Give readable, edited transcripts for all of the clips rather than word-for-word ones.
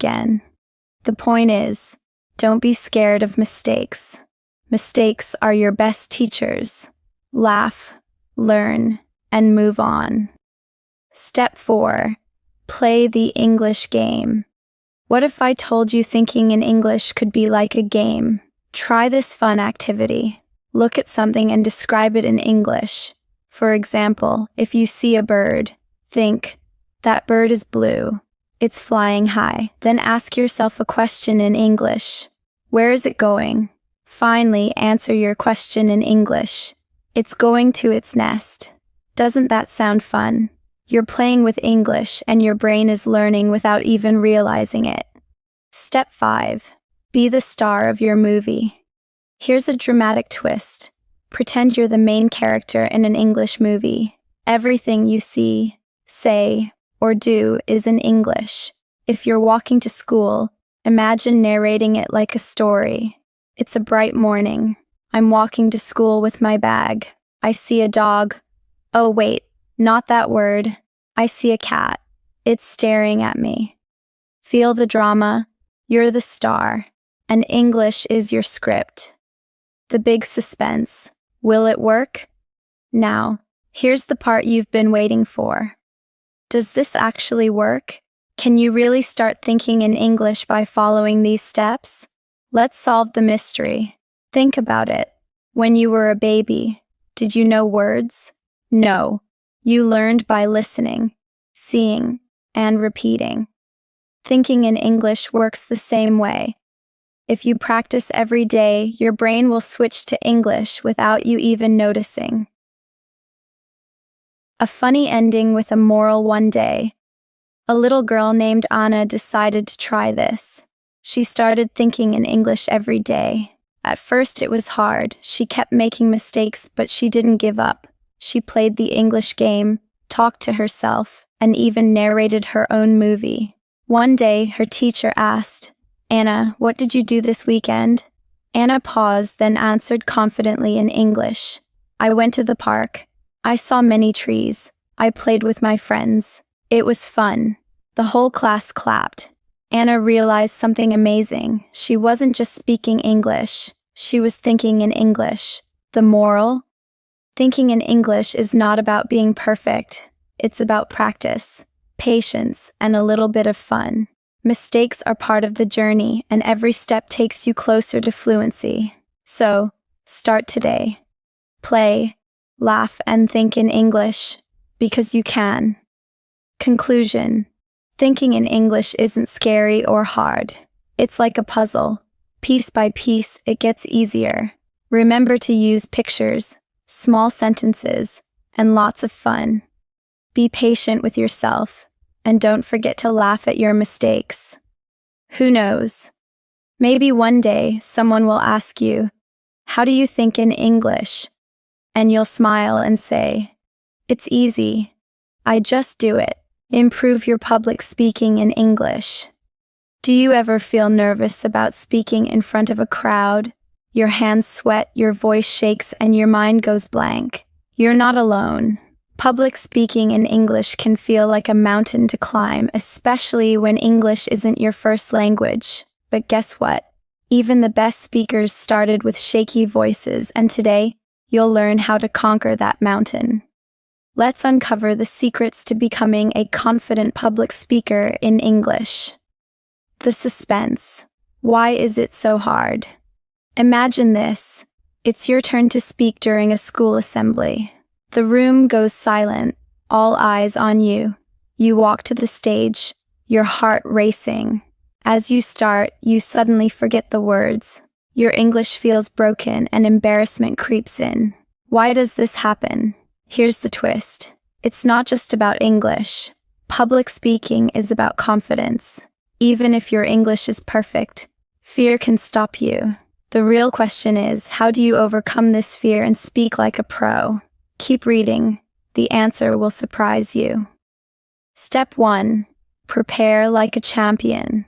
again. The point is, don't be scared of mistakes. Mistakes are your best teachers. Laugh, learn, and move on. Step 4. Play the English game. What if I told you thinking in English could be like a game? Try this fun activity. Look at something and describe it in English. For example, if you see a bird, think, that bird is blue. It's flying high. Then ask yourself a question in English. Where is it going? Finally, answer your question in English. It's going to its nest. Doesn't that sound fun? You're playing with English and your brain is learning without even realizing it. Step 5. Be the star of your movie. Here's a dramatic twist. Pretend you're the main character in an English movie. Everything you see, say, or do is in English. If you're walking to school, imagine narrating it like a story. It's a bright morning. I'm walking to school with my bag. I see a dog. Oh wait, not that word. I see a cat. It's staring at me. Feel the drama. You're the star, and English is your script. The big suspense. Will it work? Now, here's the part you've been waiting for. Does this actually work? Can you really start thinking in English by following these steps? Let's solve the mystery. Think about it. When you were a baby, did you know words? No. You learned by listening, seeing, and repeating. Thinking in English works the same way. If you practice every day, your brain will switch to English without you even noticing. A funny ending with a moral one day. A little girl named Anna decided to try this. She started thinking in English every day. At first it was hard. She kept making mistakes, but she didn't give up. She played the English game, talked to herself, and even narrated her own movie. One day, her teacher asked, "Anna, what did you do this weekend?" Anna paused, then answered confidently in English. "I went to the park. I saw many trees. I played with my friends. It was fun." The whole class clapped. Anna realized something amazing. She wasn't just speaking English. She was thinking in English. The moral? Thinking in English is not about being perfect. It's about practice, patience, and a little bit of fun. Mistakes are part of the journey, and every step takes you closer to fluency. So, start today. Play, laugh, and think in English, because you can. Conclusion. Thinking in English isn't scary or hard. It's like a puzzle. Piece by piece, it gets easier. Remember to use pictures, small sentences, and lots of fun. Be patient with yourself, and don't forget to laugh at your mistakes. Who knows? Maybe one day someone will ask you, "How do you think in English?" And you'll smile and say, "It's easy. I just do it." Improve your public speaking in English. Do you ever feel nervous about speaking in front of a crowd? Your hands sweat, your voice shakes, and your mind goes blank. You're not alone. Public speaking in English can feel like a mountain to climb, especially when English isn't your first language. But guess what? Even the best speakers started with shaky voices, and today, you'll learn how to conquer that mountain. Let's uncover the secrets to becoming a confident public speaker in English. The suspense. Why is it so hard? Imagine this. It's your turn to speak during a school assembly. The room goes silent, all eyes on you. You walk to the stage, your heart racing. As you start, you suddenly forget the words. Your English feels broken and embarrassment creeps in. Why does this happen? Here's the twist. It's not just about English. Public speaking is about confidence. Even if your English is perfect, fear can stop you. The real question is, how do you overcome this fear and speak like a pro? Keep reading. The answer will surprise you. Step 1. Prepare like a champion.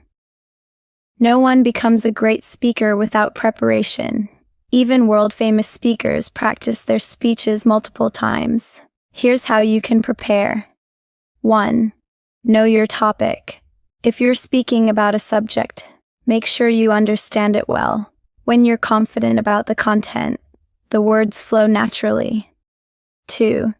No one becomes a great speaker without preparation. Even world-famous speakers practice their speeches multiple times. Here's how you can prepare. 1. Know your topic. If you're speaking about a subject, make sure you understand it well. When you're confident about the content, the words flow naturally. 2.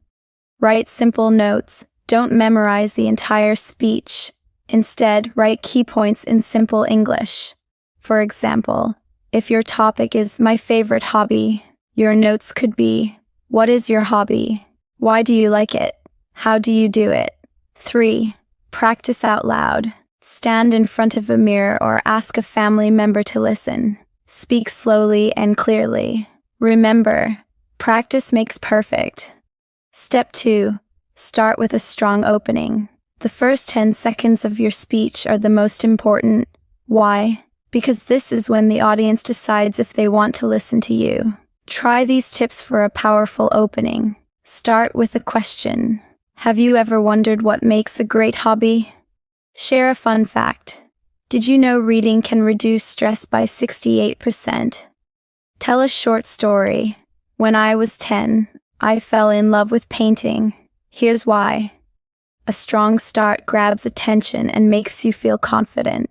Write simple notes. Don't memorize the entire speech. Instead, write key points in simple English. For example, if your topic is my favorite hobby, your notes could be, what is your hobby? Why do you like it? How do you do it? 3. Practice out loud. Stand in front of a mirror or ask a family member to listen. Speak slowly and clearly. Remember, practice makes perfect. Step 2. Start with a strong opening. The first 10 seconds of your speech are the most important. Why? Because this is when the audience decides if they want to listen to you. Try these tips for a powerful opening. Start with a question. Have you ever wondered what makes a great hobby? Share a fun fact. Did you know reading can reduce stress by 68%? Tell a short story. When I was 10, I fell in love with painting. Here's why. A strong start grabs attention and makes you feel confident.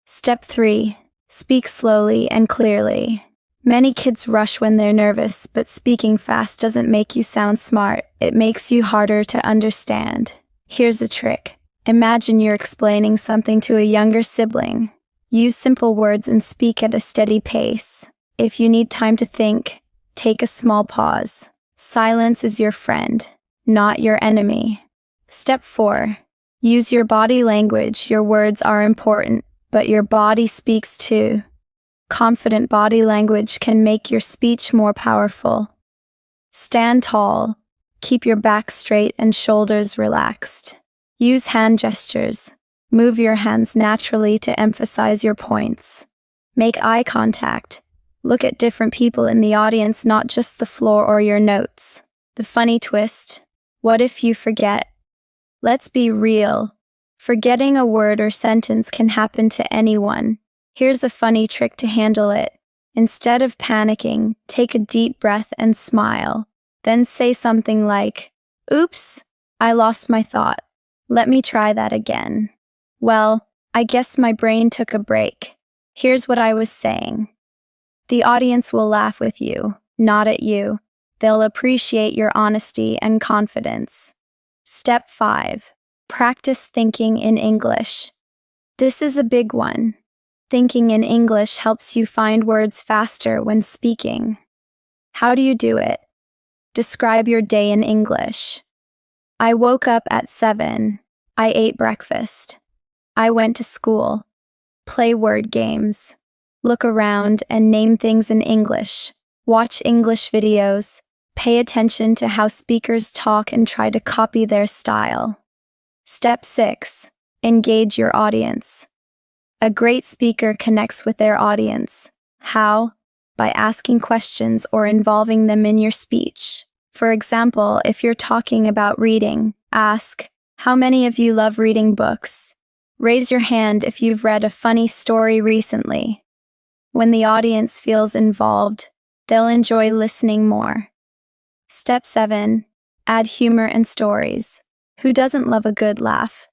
Step 3. Speak slowly and clearly. Many kids rush when they're nervous, but speaking fast doesn't make you sound smart. It makes you harder to understand. Here's a trick. Imagine you're explaining something to a younger sibling. Use simple words and speak at a steady pace. If you need time to think, take a small pause. Silence is your friend, not your enemy. Step 4. Use your body language. Your words are important, but your body speaks too. Confident body language can make your speech more powerful. Stand tall. Keep your back straight and shoulders relaxed. Use hand gestures. Move your hands naturally to emphasize your points. Make eye contact. Look at different people in the audience, not just the floor or your notes. The funny twist. What if you forget? Let's be real. Forgetting a word or sentence can happen to anyone. Here's a funny trick to handle it. Instead of panicking, take a deep breath and smile. Then say something like, "Oops, I lost my thought. Let me try that again. Well, I guess my brain took a break. Here's what I was saying." The audience will laugh with you, not at you. They'll appreciate your honesty and confidence. Step 5. Practice thinking in English. This is a big one. Thinking in English helps you find words faster when speaking. How do you do it? Describe your day in English. I woke up at 7. I ate breakfast. I went to school. Play word games. Look around and name things in English. Watch English videos. Pay attention to how speakers talk and try to copy their style. Step 6. Engage your audience. A great speaker connects with their audience. How? By asking questions or involving them in your speech. For example, if you're talking about reading, ask, "How many of you love reading books?" Raise your hand if you've read a funny story recently. When the audience feels involved, they'll enjoy listening more. Step 7. Add humor and stories. Who doesn't love a good laugh?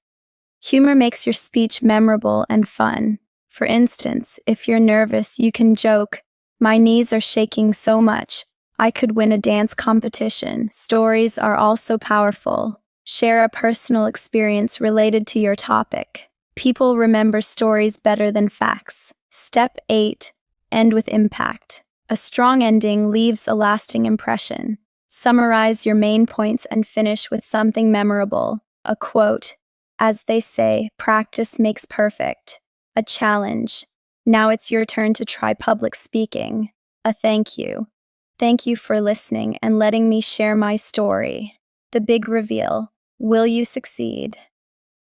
Humor makes your speech memorable and fun. For instance, if you're nervous, you can joke, "My knees are shaking so much, I could win a dance competition." Stories are also powerful. Share a personal experience related to your topic. People remember stories better than facts. Step 8. End with impact. A strong ending leaves a lasting impression. Summarize your main points and finish with something memorable. A quote. As they say, practice makes perfect. A challenge. Now it's your turn to try public speaking. A thank you. Thank you for listening and letting me share my story. The big reveal. Will you succeed?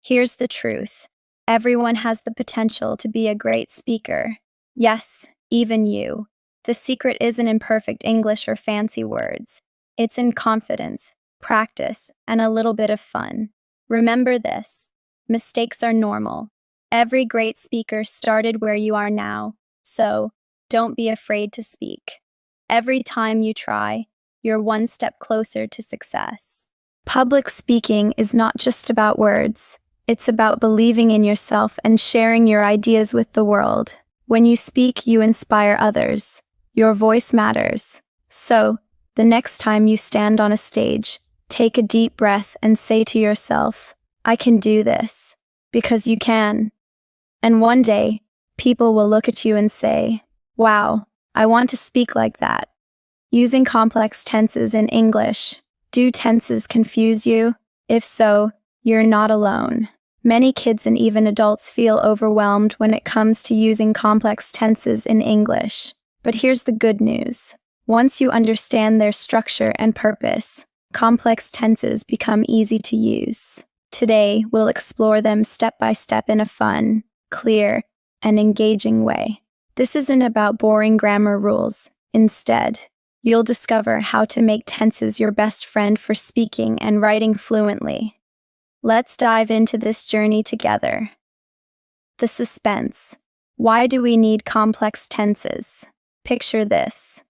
Here's the truth. Everyone has the potential to be a great speaker. Yes, even you. The secret isn't in perfect English or fancy words. It's in confidence, practice, and a little bit of fun. Remember this. Mistakes are normal. Every great speaker started where you are now, so don't be afraid to speak. Every time you try, you're one step closer to success. Public speaking is not just about words. It's about believing in yourself and sharing your ideas with the world. When you speak, you inspire others. Your voice matters. So, the next time you stand on a stage, take a deep breath and say to yourself, I can do this. Because you can. And one day, people will look at you and say, wow, I want to speak like that. Using complex tenses in English. Do tenses confuse you? If so, you're not alone. Many kids and even adults feel overwhelmed when it comes to using complex tenses in English. But here's the good news. Once you understand their structure and purpose, complex tenses become easy to use. Today, we'll explore them step by step in a fun, clear, and engaging way. This isn't about boring grammar rules. Instead, you'll discover how to make tenses your best friend for speaking and writing fluently. Let's dive into this journey together. The suspense. Why do we need complex tenses? Picture this.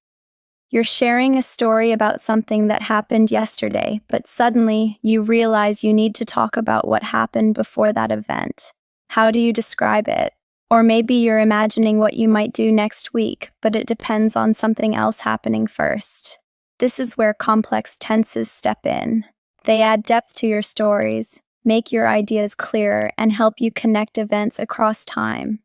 You're sharing a story about something that happened yesterday, but suddenly you realize you need to talk about what happened before that event. How do you describe it? Or maybe you're imagining what you might do next week, but it depends on something else happening first. This is where complex tenses step in. They add depth to your stories, make your ideas clearer, and help you connect events across time.